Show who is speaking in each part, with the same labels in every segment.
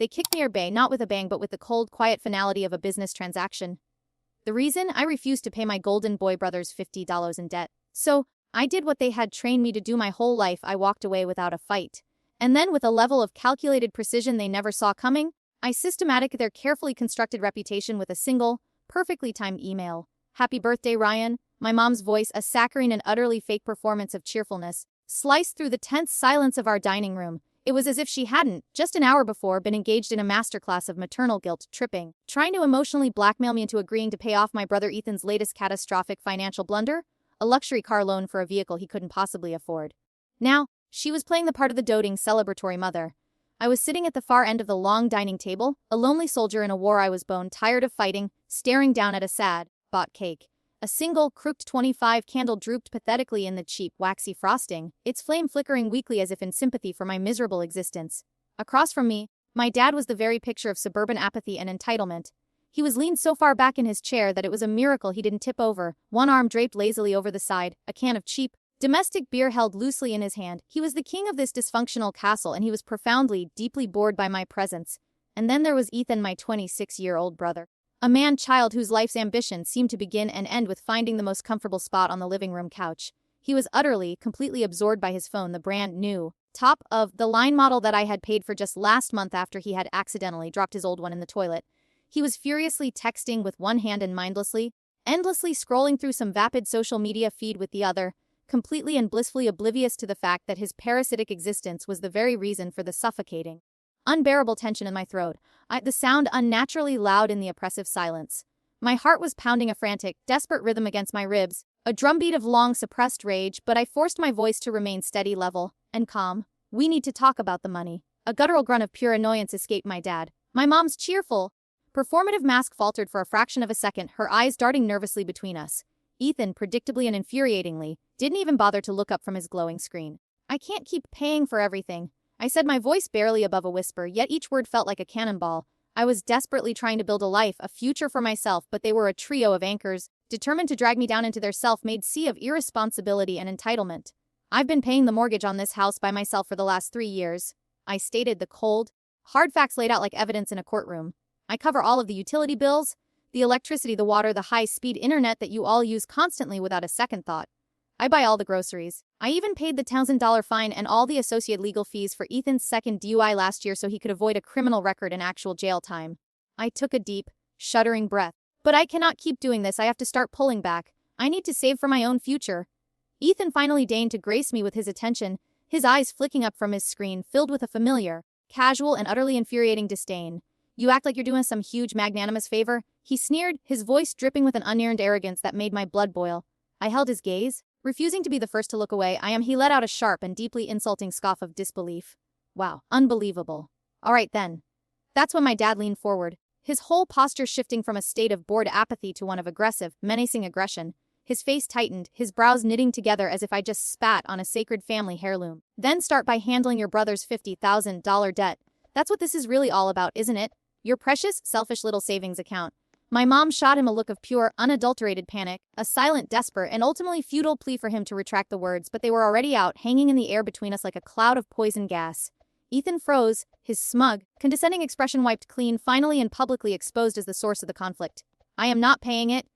Speaker 1: They kicked me or bay, not with a bang but with the cold, quiet finality of a business transaction. The reason? I refused to pay my golden boy brothers $50 in debt. So, I did what they had trained me to do my whole life. I walked away without a fight. And then, with a level of calculated precision they never saw coming, I systematic their carefully constructed reputation with a single, perfectly timed email. Happy birthday, Ryan. My mom's voice, a saccharine and utterly fake performance of cheerfulness, sliced through the tense silence of our dining room. It was as if she hadn't, just an hour before, been engaged in a masterclass of maternal guilt tripping, trying to emotionally blackmail me into agreeing to pay off my brother Ethan's latest catastrophic financial blunder, a luxury car loan for a vehicle he couldn't possibly afford. Now, she was playing the part of the doting, celebratory mother. I was sitting at the far end of the long dining table, a lonely soldier in a war I was bone tired of fighting, staring down at a sad, bought cake. A single, crooked 25 candle drooped pathetically in the cheap, waxy frosting, its flame flickering weakly as if in sympathy for my miserable existence. Across from me, my dad was the very picture of suburban apathy and entitlement. He was leaned so far back in his chair that it was a miracle he didn't tip over, one arm draped lazily over the side, a can of cheap, domestic beer held loosely in his hand. He was the king of this dysfunctional castle and he was profoundly, deeply bored by my presence. And then there was Ethan, my 26-year-old brother. A man-child whose life's ambition seemed to begin and end with finding the most comfortable spot on the living room couch. He was utterly, completely absorbed by his phone, the brand new, top-of-the-line model that I had paid for just last month after he had accidentally dropped his old one in the toilet. He was furiously texting with one hand and mindlessly, endlessly scrolling through some vapid social media feed with the other, completely and blissfully oblivious to the fact that his parasitic existence was the very reason for the suffocating, unbearable tension in my throat, the sound unnaturally loud in the oppressive silence. My heart was pounding a frantic, desperate rhythm against my ribs, a drumbeat of long suppressed rage, but I forced my voice to remain steady, level, and calm. We need to talk about the money. A guttural grunt of pure annoyance escaped my dad. My mom's cheerful, performative mask faltered for a fraction of a second, her eyes darting nervously between us. Ethan, predictably and infuriatingly, didn't even bother to look up from his glowing screen. I can't keep paying for everything, I said, my voice barely above a whisper, yet each word felt like a cannonball. I was desperately trying to build a life, a future for myself, but they were a trio of anchors, determined to drag me down into their self-made sea of irresponsibility and entitlement. I've been paying the mortgage on this house by myself for the last 3 years, I stated, the cold, hard facts laid out like evidence in a courtroom. I cover all of the utility bills, the electricity, the water, the high-speed internet that you all use constantly without a second thought. I buy all the groceries. I even paid the $1,000 fine and all the associated legal fees for Ethan's second DUI last year so he could avoid a criminal record and actual jail time. I took a deep, shuddering breath. But I cannot keep doing this. I have to start pulling back. I need to save for my own future. Ethan finally deigned to grace me with his attention, his eyes flicking up from his screen, filled with a familiar, casual and utterly infuriating disdain. You act like you're doing us some huge magnanimous favor, he sneered, his voice dripping with an unearned arrogance that made my blood boil. I held his gaze, refusing to be the first to look away. He let out a sharp and deeply insulting scoff of disbelief. Wow, unbelievable. All right then. That's when my dad leaned forward, his whole posture shifting from a state of bored apathy to one of aggressive, menacing aggression. His face tightened, his brows knitting together as if I just spat on a sacred family heirloom. Then start by handling your brother's $50,000 debt. That's what this is really all about, isn't it? Your precious, selfish little savings account. My mom shot him a look of pure, unadulterated panic, a silent, desperate, and ultimately futile plea for him to retract the words, but they were already out, hanging in the air between us like a cloud of poison gas. Ethan froze, his smug, condescending expression wiped clean, finally and publicly exposed as the source of the conflict. I am not paying it,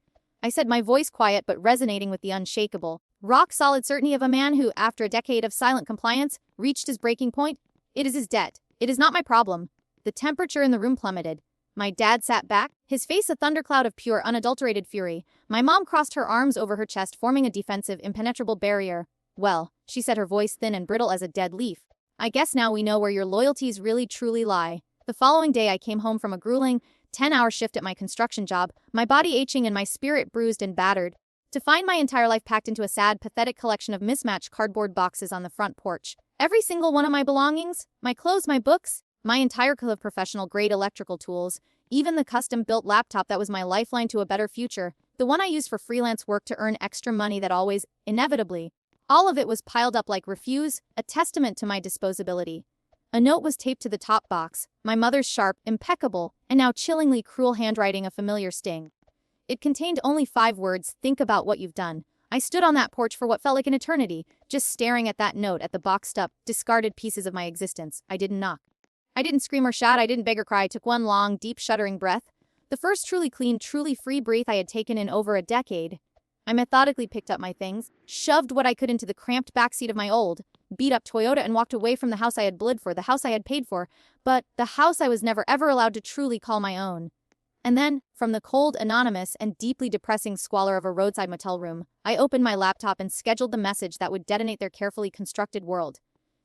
Speaker 1: I said, my voice quiet but resonating with the unshakable, rock-solid certainty of a man who, after a decade of silent compliance, reached his breaking point. It is his debt. It is not my problem. The temperature in the room plummeted. My dad sat back, his face a thundercloud of pure, unadulterated fury. My mom crossed her arms over her chest, forming a defensive, impenetrable barrier. Well, she said, her voice thin and brittle as a dead leaf. I guess now we know where your loyalties really truly lie. The following day I came home from a grueling, 10-hour shift at my construction job, my body aching and my spirit bruised and battered, to find my entire life packed into a sad, pathetic collection of mismatched cardboard boxes on the front porch. Every single one of my belongings, my clothes, my books, my entire car of professional-grade electrical tools, even the custom-built laptop that was my lifeline to a better future, the one I used for freelance work to earn extra money that always, inevitably, all of it was piled up like refuse, a testament to my disposability. A note was taped to the top box, my mother's sharp, impeccable, and now chillingly cruel handwriting, a familiar sting. It contained only 5 words, think about what you've done. I stood on that porch for what felt like an eternity, just staring at that note, at the boxed up, discarded pieces of my existence. I didn't knock. I didn't scream or shout, I didn't beg or cry, I took one long, deep, shuddering breath. The first truly clean, truly free breath I had taken in over a decade. I methodically picked up my things, shoved what I could into the cramped backseat of my old, beat-up Toyota and walked away from the house I had bled for, the house I had paid for, but the house I was never ever allowed to truly call my own. And then, from the cold, anonymous, and deeply depressing squalor of a roadside motel room, I opened my laptop and scheduled the message that would detonate their carefully constructed world.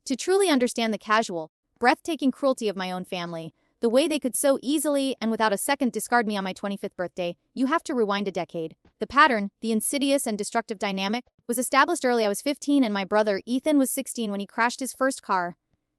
Speaker 1: To truly understand the casual, breathtaking cruelty of my own family, the way they could so easily and without a second discard me on my 25th birthday, you have to rewind a decade. The pattern, the insidious and destructive dynamic, was established early. I was 15 and my brother, Ethan, was 16 when he crashed his first car.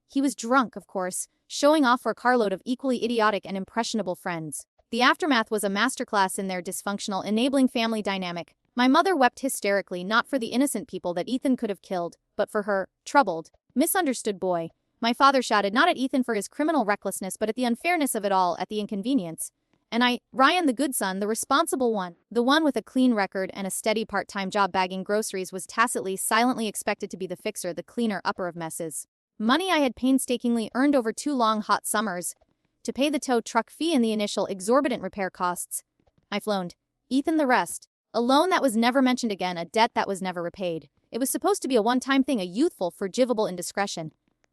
Speaker 1: He was drunk, of course, showing off for a carload of equally idiotic and impressionable friends. The aftermath was a masterclass in their dysfunctional, enabling family dynamic. My mother wept hysterically, not for the innocent people that Ethan could have killed, but for her troubled, misunderstood boy. My father shouted not at Ethan for his criminal recklessness but at the unfairness of it all, at the inconvenience. And I, Ryan the good son, the responsible one, the one with a clean record and a steady part-time job bagging groceries, was tacitly, silently expected to be the fixer, the cleaner upper of messes. Money I had painstakingly earned over 2 long hot summers to pay the tow truck fee and the initial exorbitant repair costs. I floaned. Ethan the rest. A loan that was never mentioned again, a debt that was never repaid. It was supposed to be a one-time thing, a youthful, forgivable indiscretion.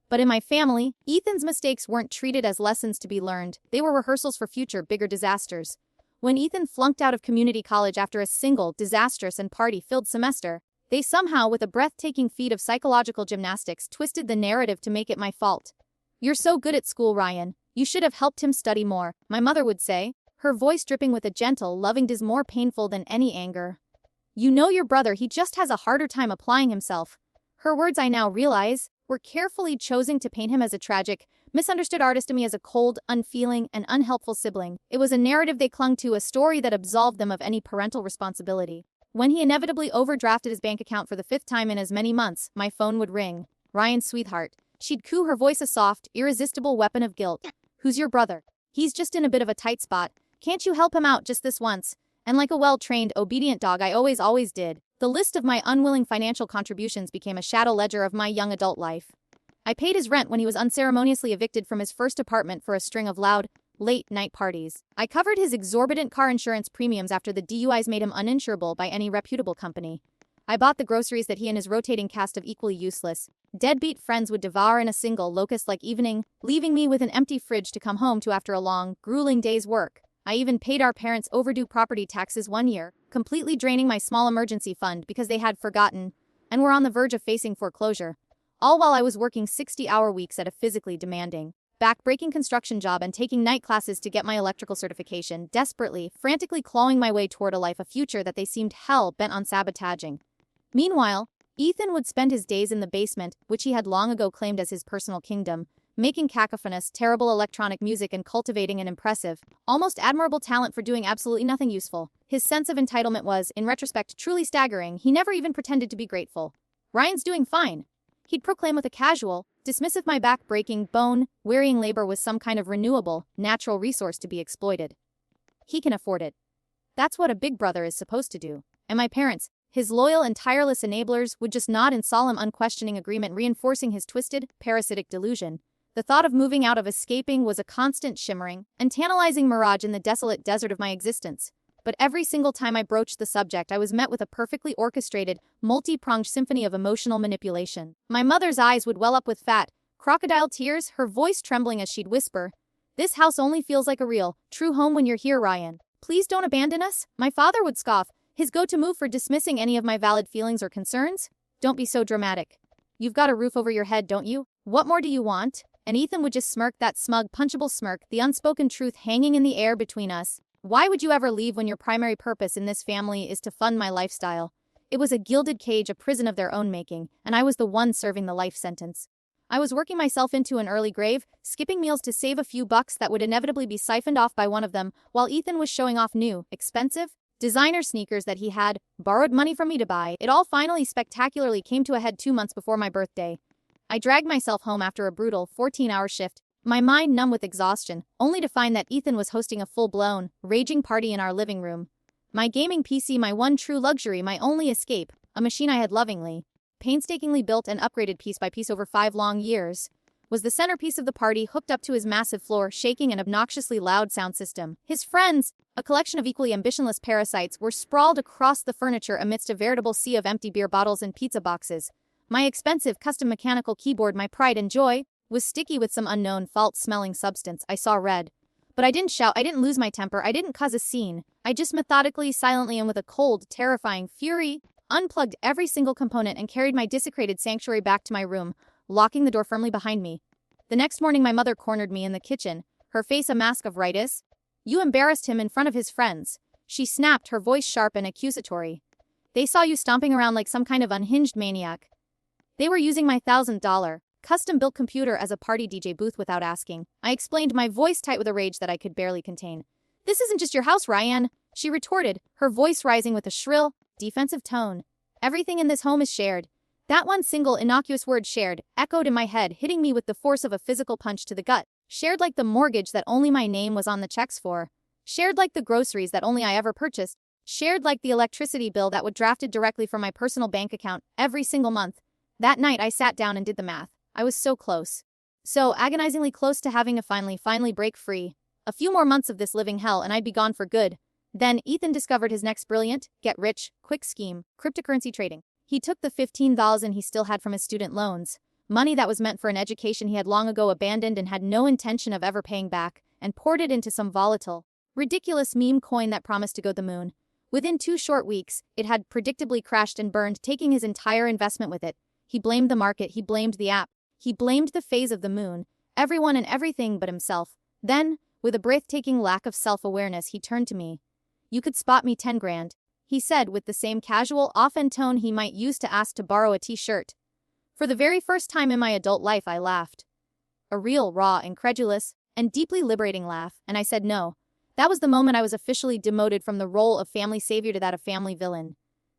Speaker 1: But in my family, Ethan's mistakes weren't treated as lessons to be learned. They were rehearsals for future, bigger disasters. When Ethan flunked out of community college after a single, disastrous and party-filled semester, they somehow, with a breathtaking feat of psychological gymnastics, twisted the narrative to make it my fault. "You're so good at school, Ryan. You should have helped him study more," my mother would say, her voice dripping with a gentle, loving diz more painful than any anger. "You know your brother, he just has a harder time applying himself." Her words, I now realize, were carefully chosen to paint him as a tragic, misunderstood artist, and me as a cold, unfeeling, and unhelpful sibling. It was a narrative they clung to, a story that absolved them of any parental responsibility. When he inevitably overdrafted his bank account for the 5th time in as many months, my phone would ring. Ryan's sweetheart. She'd coo, her voice a soft, irresistible weapon of guilt. "Who's your brother? He's just in a bit of a tight spot. Can't you help him out just this once?" And like a well-trained, obedient dog, I always did. The list of my unwilling financial contributions became a shadow ledger of my young adult life. I paid his rent when he was unceremoniously evicted from his first apartment for a string of loud, late-night parties. I covered his exorbitant car insurance premiums after the DUIs made him uninsurable by any reputable company. I bought the groceries that he and his rotating cast of equally useless, deadbeat friends would devour in a single, locust-like evening, leaving me with an empty fridge to come home to after a long, grueling day's work. I even paid our parents' overdue property taxes one year, completely draining my small emergency fund because they had forgotten and were on the verge of facing foreclosure. All while I was working 60-hour weeks at a physically demanding, back-breaking construction job and taking night classes to get my electrical certification, desperately, frantically clawing my way toward a life, a future that they seemed hell-bent on sabotaging. Meanwhile, Ethan would spend his days in the basement, which he had long ago claimed as his personal kingdom, making cacophonous, terrible electronic music and cultivating an impressive, almost admirable talent for doing absolutely nothing useful. His sense of entitlement was, in retrospect, truly staggering. He never even pretended to be grateful. "Ryan's doing fine," he'd proclaim with a casual, dismissive my back-breaking, bone-wearying labor was some kind of renewable, natural resource to be exploited. "He can afford it. That's what a big brother is supposed to do." And my parents, his loyal and tireless enablers, would just nod in solemn, unquestioning agreement, reinforcing his twisted, parasitic delusion. The thought of moving out, of escaping, was a constant shimmering and tantalizing mirage in the desolate desert of my existence. But every single time I broached the subject, I was met with a perfectly orchestrated, multi-pronged symphony of emotional manipulation. My mother's eyes would well up with fat, crocodile tears, her voice trembling as she'd whisper, "This house only feels like a real, true home when you're here, Ryan. Please don't abandon us." My father would scoff, his go-to move for dismissing any of my valid feelings or concerns. "Don't be so dramatic. You've got a roof over your head, don't you? What more do you want?" And Ethan would just smirk, that smug, punchable smirk, the unspoken truth hanging in the air between us. "Why would you ever leave when your primary purpose in this family is to fund my lifestyle?" It was a gilded cage, a prison of their own making, and I was the one serving the life sentence. I was working myself into an early grave, skipping meals to save a few bucks that would inevitably be siphoned off by one of them, while Ethan was showing off new, expensive, designer sneakers that he had borrowed money from me to buy. It all finally spectacularly came to a head 2 months before my birthday. I dragged myself home after a brutal 14-hour shift, my mind numb with exhaustion, only to find that Ethan was hosting a full-blown, raging party in our living room. My gaming PC, my one true luxury, my only escape, a machine I had lovingly, painstakingly built and upgraded piece by piece over 5 long years, was the centerpiece of the party, hooked up to his massive floor, shaking an obnoxiously loud sound system. His friends, a collection of equally ambitionless parasites, were sprawled across the furniture amidst a veritable sea of empty beer bottles and pizza boxes. My expensive custom mechanical keyboard, my pride and joy, was sticky with some unknown fault-smelling substance. I saw red. But I didn't shout, I didn't lose my temper, I didn't cause a scene. I just methodically, silently, and with a cold, terrifying fury, unplugged every single component and carried my desecrated sanctuary back to my room, locking the door firmly behind me. The next morning my mother cornered me in the kitchen, her face a mask of rightus. "You embarrassed him in front of his friends," she snapped, her voice sharp and accusatory. "They saw you stomping around like some kind of unhinged maniac. They were using my $1,000 custom-built computer as a party DJ booth without asking." I explained, my voice tight with a rage that I could barely contain. "This isn't just your house, Ryan," she retorted, her voice rising with a shrill, defensive tone. "Everything in this home is shared." That one single innocuous word, shared, echoed in my head, hitting me with the force of a physical punch to the gut. Shared like the mortgage that only my name was on the checks for. Shared like the groceries that only I ever purchased. Shared like the electricity bill that would drafted directly from my personal bank account every single month. That night I sat down and did the math. I was so close. So agonizingly close to having to finally break free. A few more months of this living hell and I'd be gone for good. Then Ethan discovered his next brilliant, get-rich-quick scheme, cryptocurrency trading. He took the $15,000 he still had from his student loans, money that was meant for an education he had long ago abandoned and had no intention of ever paying back, and poured it into some volatile, ridiculous meme coin that promised to go to the moon. Within 2 short weeks, it had predictably crashed and burned, taking his entire investment with it. He blamed the market, he blamed the app, he blamed the phase of the moon, everyone and everything but himself. Then, with a breathtaking lack of self-awareness, he turned to me. "You could spot me 10 grand. He said with the same casual, off-end tone he might use to ask to borrow a t-shirt. For the very first time in my adult life I laughed. A real, raw, incredulous, and deeply liberating laugh, and I said no. That was the moment I was officially demoted from the role of family savior to that of family villain.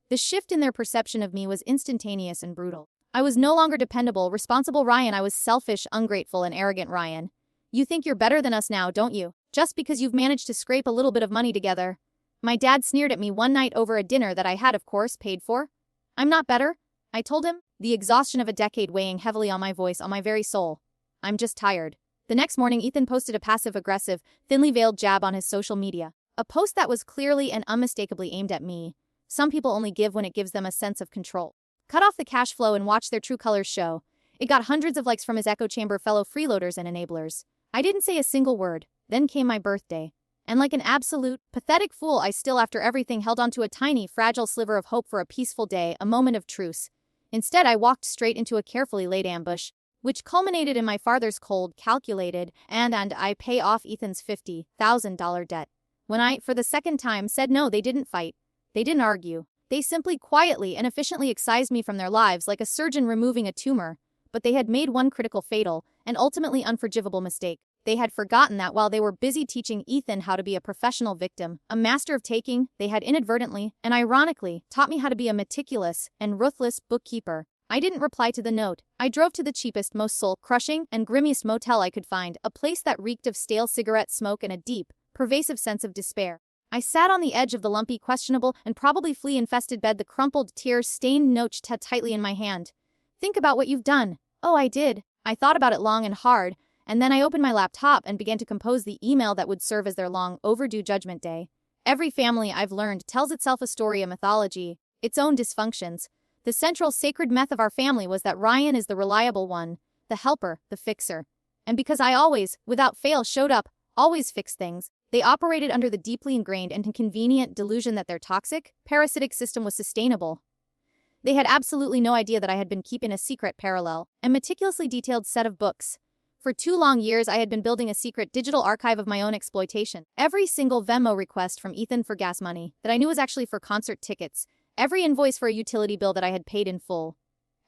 Speaker 1: The shift in their perception of me was instantaneous and brutal. I was no longer dependable, responsible Ryan, I was selfish, ungrateful, and arrogant Ryan. "You think you're better than us now, don't you? Just because you've managed to scrape a little bit of money together." My dad sneered at me one night over a dinner that I had, of course, paid for. "I'm not better," I told him, the exhaustion of a decade weighing heavily on my voice, on my very soul. "I'm just tired." The next morning, Ethan posted a passive-aggressive, thinly veiled jab on his social media. A post that was clearly and unmistakably aimed at me. Some people only give when it gives them a sense of control. Cut off the cash flow and watch their true colors show. It got hundreds of likes from his echo chamber fellow freeloaders and enablers. I didn't say a single word. Then came my birthday. And like an absolute, pathetic fool, I still, after everything, held onto a tiny, fragile sliver of hope for a peaceful day, a moment of truce. Instead, I walked straight into a carefully laid ambush, which culminated in my father's cold, calculated, and I pay off Ethan's $50,000 debt. When I, for the second time, said no, they didn't fight. They didn't argue. They simply quietly and efficiently excised me from their lives like a surgeon removing a tumor. But they had made one critical, fatal, and ultimately unforgivable mistake. They had forgotten that while they were busy teaching Ethan how to be a professional victim, a master of taking, they had inadvertently, and ironically, taught me how to be a meticulous and ruthless bookkeeper. I didn't reply to the note. I drove to the cheapest, most soul-crushing, and grimmiest motel I could find, a place that reeked of stale cigarette smoke and a deep, pervasive sense of despair. I sat on the edge of the lumpy, questionable, and probably flea-infested bed, the crumpled, tear-stained note tightly in my hand. "Think about what you've done." Oh, I did. I thought about it long and hard. And then I opened my laptop and began to compose the email that would serve as their long overdue judgment day. Every family, I've learned, tells itself a story, a mythology, its own dysfunctions. The central sacred myth of our family was that Ryan is the reliable one, the helper, the fixer. And because I always, without fail, showed up, always fixed things, they operated under the deeply ingrained and inconvenient delusion that their toxic, parasitic system was sustainable. They had absolutely no idea that I had been keeping a secret, parallel, and meticulously detailed set of books. For 2 long years, I had been building a secret digital archive of my own exploitation. Every single Venmo request from Ethan for gas money that I knew was actually for concert tickets, every invoice for a utility bill that I had paid in full,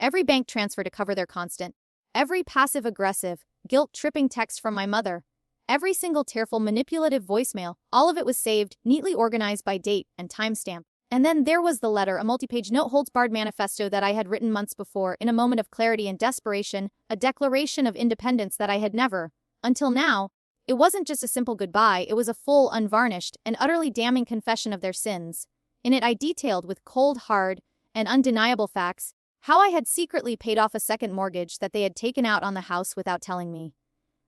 Speaker 1: every bank transfer to cover their constant, every passive-aggressive, guilt-tripping text from my mother, every single tearful, manipulative voicemail, all of it was saved, neatly organized by date and timestamp. And then there was the letter, a multi-page no-holds-barred manifesto that I had written months before, in a moment of clarity and desperation, a declaration of independence that I had never, until now. It wasn't just a simple goodbye, it was a full, unvarnished, and utterly damning confession of their sins. In it I detailed with cold, hard, and undeniable facts How I had secretly paid off a second mortgage that they had taken out on the house without telling me.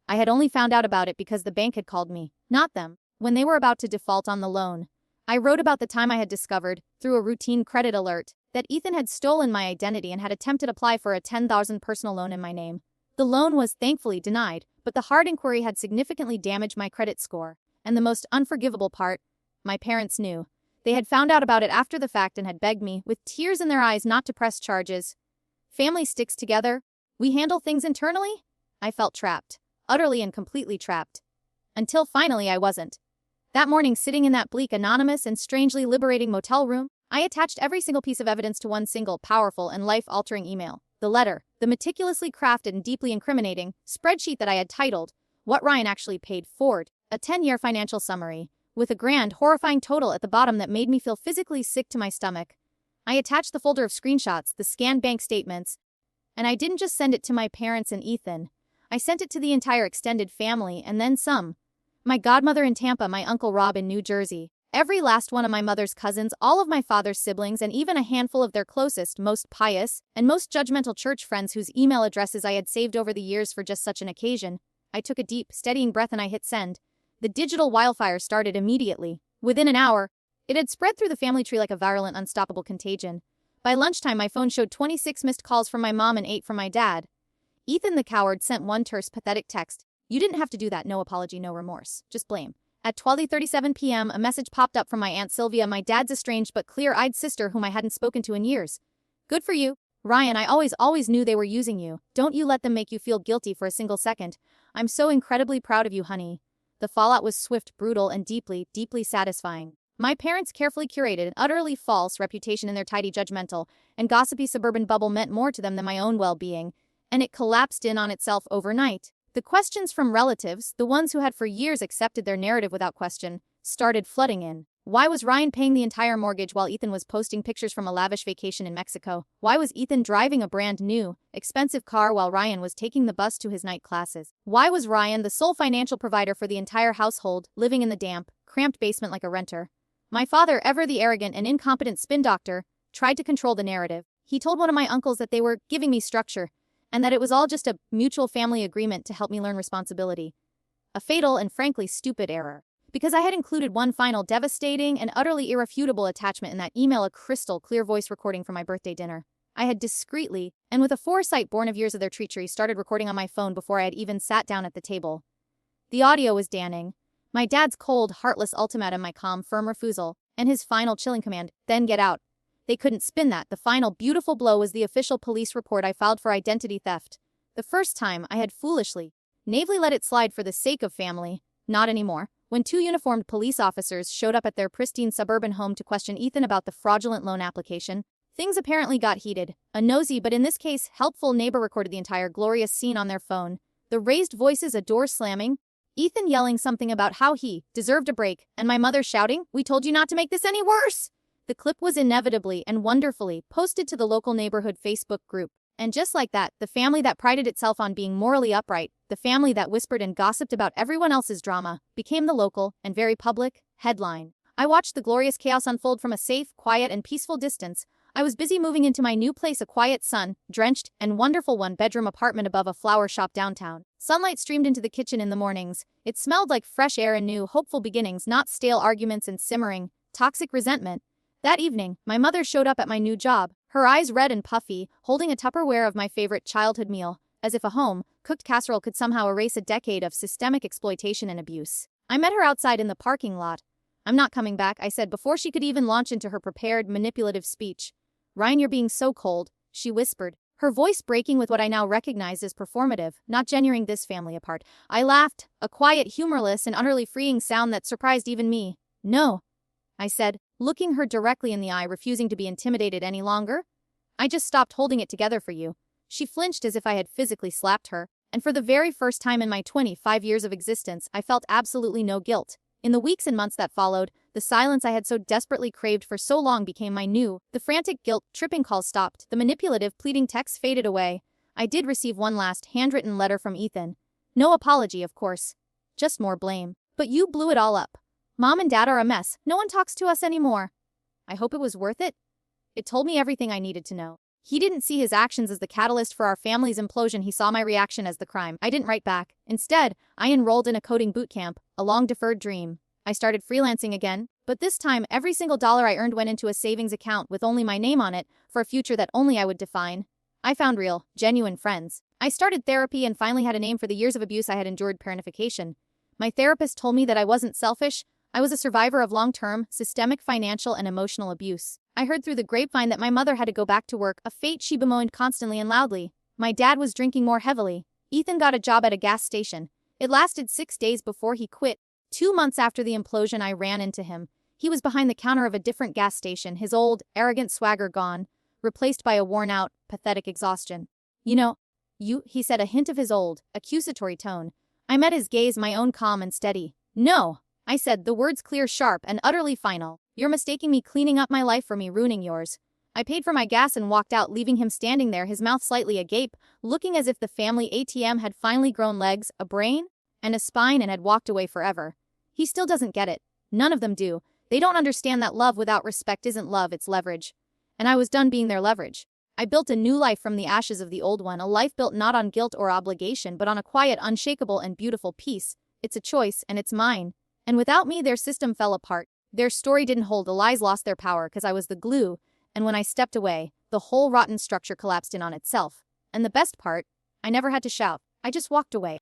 Speaker 1: I had only found out about it because the bank had called me, not them, when they were about to default on the loan. I wrote about the time I had discovered, through a routine credit alert, that Ethan had stolen my identity and had attempted to apply for a $10,000 personal loan in my name. The loan was thankfully denied, but the hard inquiry had significantly damaged my credit score. And the most unforgivable part, my parents knew. They had found out about it after the fact and had begged me, with tears in their eyes, not to press charges. Family sticks together. We handle things internally? I felt trapped. Utterly and completely trapped. Until finally I wasn't. That morning, sitting in that bleak, anonymous, and strangely liberating motel room, I attached every single piece of evidence to one single, powerful, and life-altering email. The letter, the meticulously crafted and deeply incriminating spreadsheet that I had titled, What Ryan Actually Paid Ford, a 10-year financial summary, with a grand, horrifying total at the bottom that made me feel physically sick to my stomach. I attached the folder of screenshots, the scanned bank statements, and I didn't just send it to my parents and Ethan. I sent it to the entire extended family, and then some. My godmother in Tampa, my Uncle Rob in New Jersey, every last one of my mother's cousins, all of my father's siblings, and even a handful of their closest, most pious, and most judgmental church friends whose email addresses I had saved over the years for just such an occasion. I took a deep, steadying breath and I hit send. The digital wildfire started immediately. Within an hour, it had spread through the family tree like a virulent, unstoppable contagion. By lunchtime, my phone showed 26 missed calls from my mom and 8 from my dad. Ethan the coward sent one terse, pathetic text. You didn't have to do that, no apology, no remorse. Just blame. At 12:37 p.m., a message popped up from my Aunt Sylvia, my dad's estranged but clear-eyed sister whom I hadn't spoken to in years. Good for you. Ryan, I always knew they were using you. Don't you let them make you feel guilty for a single second. I'm so incredibly proud of you, honey. The fallout was swift, brutal, and deeply, deeply satisfying. My parents' carefully curated and utterly false reputation in their tidy, judgmental, and gossipy suburban bubble meant more to them than my own well-being, and it collapsed in on itself overnight. The questions from relatives, the ones who had for years accepted their narrative without question, started flooding in. Why was Ryan paying the entire mortgage while Ethan was posting pictures from a lavish vacation in Mexico? Why was Ethan driving a brand new, expensive car while Ryan was taking the bus to his night classes? Why was Ryan, the sole financial provider for the entire household, living in the damp, cramped basement like a renter? My father, ever the arrogant and incompetent spin doctor, tried to control the narrative. He told one of my uncles that they were giving me structure, and that it was all just a mutual family agreement to help me learn responsibility. A fatal and frankly stupid error. Because I had included one final devastating and utterly irrefutable attachment in that email, a crystal clear voice recording from my birthday dinner. I had discreetly, and with a foresight born of years of their treachery, started recording on my phone before I had even sat down at the table. The audio was damning. My dad's cold, heartless ultimatum, my calm, firm refusal, and his final chilling command, then get out. They couldn't spin that. The final beautiful blow was the official police report I filed for identity theft. The first time I had foolishly, naively let it slide for the sake of family. Not anymore. When 2 uniformed police officers showed up at their pristine suburban home to question Ethan about the fraudulent loan application, things apparently got heated. A nosy, but in this case, helpful neighbor recorded the entire glorious scene on their phone. The raised voices, a door slamming, Ethan yelling something about how he deserved a break, and my mother shouting, "We told you not to make this any worse!" The clip was inevitably and wonderfully posted to the local neighborhood Facebook group. And just like that, the family that prided itself on being morally upright, the family that whispered and gossiped about everyone else's drama, became the local, and very public, headline. I watched the glorious chaos unfold from a safe, quiet, and peaceful distance. I was busy moving into my new place, a quiet, sun-drenched, and wonderful one-bedroom apartment above a flower shop downtown. Sunlight streamed into the kitchen in the mornings. It smelled like fresh air and new, hopeful beginnings, not stale arguments and simmering, toxic resentment. That evening, my mother showed up at my new job, her eyes red and puffy, holding a Tupperware of my favorite childhood meal, as if a home-cooked casserole could somehow erase a decade of systemic exploitation and abuse. I met her outside in the parking lot. "I'm not coming back," I said before she could even launch into her prepared, manipulative speech. "Ryan, you're being so cold," she whispered, her voice breaking with what I now recognized as performative, not genuine this family apart. I laughed, a quiet, humorless, and utterly freeing sound that surprised even me. "No," I said, looking her directly in the eye, refusing to be intimidated any longer. "I just stopped holding it together for you." She flinched as if I had physically slapped her, and for the very first time in my 25 years of existence, I felt absolutely no guilt. In the weeks and months that followed, the silence I had so desperately craved for so long became my new. The frantic, guilt-tripping calls stopped. The manipulative, pleading texts faded away. I did receive one last handwritten letter from Ethan. No apology, of course. Just more blame. "But you blew it all up. Mom and Dad are a mess. No one talks to us anymore." I hope it was worth it. It told me everything I needed to know. He didn't see his actions as the catalyst for our family's implosion, he saw my reaction as the crime. I didn't write back. Instead, I enrolled in a coding bootcamp, a long-deferred dream. I started freelancing again, but this time every single dollar I earned went into a savings account with only my name on it, for a future that only I would define. I found real, genuine friends. I started therapy and finally had a name for the years of abuse I had endured. Parentification. My therapist told me that I wasn't selfish, I was a survivor of long-term, systemic financial and emotional abuse. I heard through the grapevine that my mother had to go back to work, a fate she bemoaned constantly and loudly. My dad was drinking more heavily. Ethan got a job at a gas station. It lasted 6 days before he quit. 2 months after the implosion, I ran into him. He was behind the counter of a different gas station, his old, arrogant swagger gone, replaced by a worn-out, pathetic exhaustion. He said, a hint of his old, accusatory tone. I met his gaze, my own calm and steady. No, I said, the words clear, sharp, and utterly final. You're mistaking me cleaning up my life for me ruining yours. I paid for my gas and walked out, leaving him standing there, his mouth slightly agape, looking as if the family ATM had finally grown legs, a brain, and a spine and had walked away forever. He still doesn't get it. None of them do. They don't understand that love without respect isn't love, it's leverage. And I was done being their leverage. I built a new life from the ashes of the old one, a life built not on guilt or obligation, but on a quiet, unshakable, and beautiful peace. It's a choice, and it's mine. And without me, their system fell apart. Their story didn't hold, the lies lost their power because I was the glue, and when I stepped away, the whole rotten structure collapsed in on itself. And the best part, I never had to shout. I just walked away.